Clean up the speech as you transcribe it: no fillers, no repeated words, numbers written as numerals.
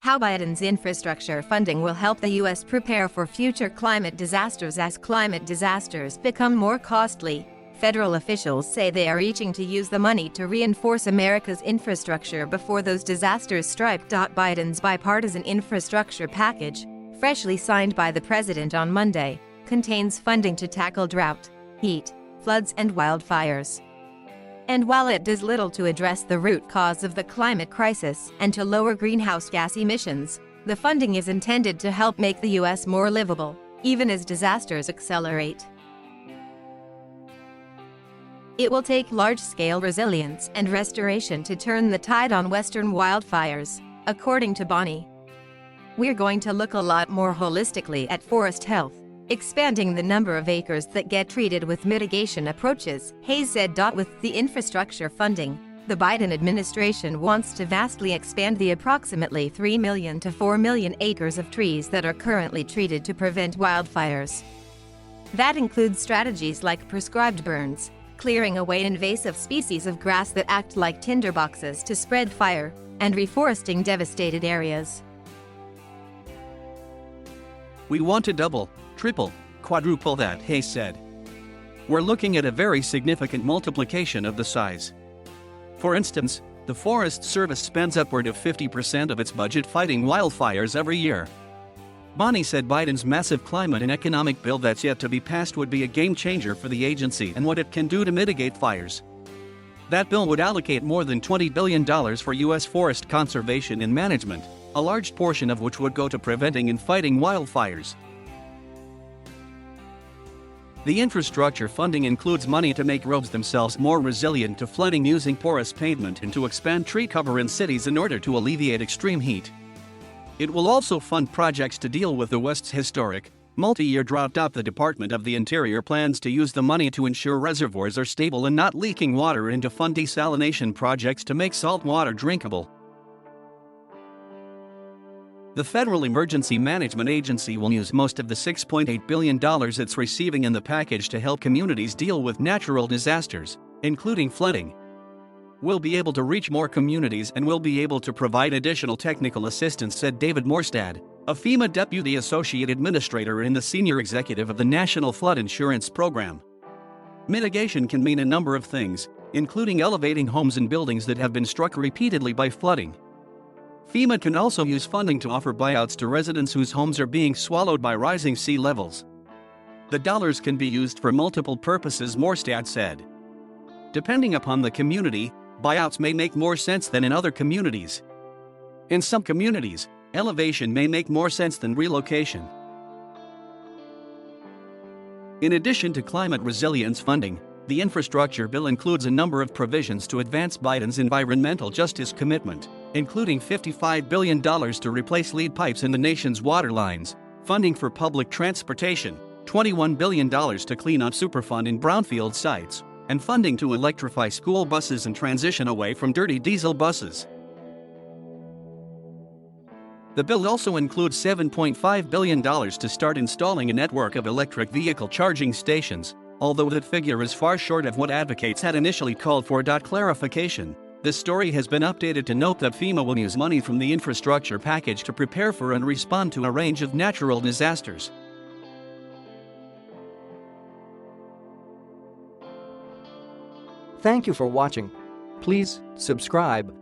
How Biden's infrastructure funding will help the U.S. prepare for future climate disasters. As climate disasters become more costly, federal officials say they are reaching to use the money to reinforce America's infrastructure before those disasters strike. Biden's bipartisan infrastructure package, freshly signed by the president on Monday, contains funding to tackle drought, heat, floods, and wildfires. And while it does little to address the root cause of the climate crisis and to lower greenhouse gas emissions, the funding is intended to help make the U.S. more livable, even as disasters accelerate. It will take large-scale resilience and restoration to turn the tide on western wildfires, according to Bonnie. We're going to look a lot more holistically at forest health, expanding the number of acres that get treated with mitigation approaches, Hayes said. With the infrastructure funding, the Biden administration wants to vastly expand the approximately 3 million to 4 million acres of trees that are currently treated to prevent wildfires. That includes strategies like prescribed burns, clearing away invasive species of grass that act like tinderboxes to spread fire, and reforesting devastated areas. We want to double, triple, quadruple that, Hayes said. We're looking at a very significant multiplication of the size. For instance, the Forest Service spends upward of 50% of its budget fighting wildfires every year. Bonnie said Biden's massive climate and economic bill that's yet to be passed would be a game changer for the agency and what it can do to mitigate fires. That bill would allocate more than $20 billion for U.S. forest conservation and management, a large portion of which would go to preventing and fighting wildfires. The infrastructure funding includes money to make roads themselves more resilient to flooding using porous pavement and to expand tree cover in cities in order to alleviate extreme heat. It will also fund projects to deal with the West's historic, multi-year drought. The Department of the Interior plans to use the money to ensure reservoirs are stable and not leaking water and to fund desalination projects to make salt water drinkable. The Federal Emergency Management Agency will use most of the $6.8 billion it's receiving in the package to help communities deal with natural disasters, including flooding. We'll be able to reach more communities and we'll be able to provide additional technical assistance, said David Morstad, a FEMA Deputy Associate Administrator and the Senior Executive of the National Flood Insurance Program. Mitigation can mean a number of things, including elevating homes and buildings that have been struck repeatedly by flooding. FEMA can also use funding to offer buyouts to residents whose homes are being swallowed by rising sea levels. The dollars can be used for multiple purposes, Morstad said. Depending upon the community, buyouts may make more sense than in other communities. In some communities, elevation may make more sense than relocation. In addition to climate resilience funding, the infrastructure bill includes a number of provisions to advance Biden's environmental justice commitment, including $55 billion to replace lead pipes in the nation's water lines, funding for public transportation, $21 billion to clean up Superfund in brownfield sites, and funding to electrify school buses and transition away from dirty diesel buses. The bill also includes $7.5 billion to start installing a network of electric vehicle charging stations, although that figure is far short of what advocates had initially called for. Clarification: this story has been updated to note that FEMA will use money from the infrastructure package to prepare for and respond to a range of natural disasters. Thank you for watching. Please subscribe.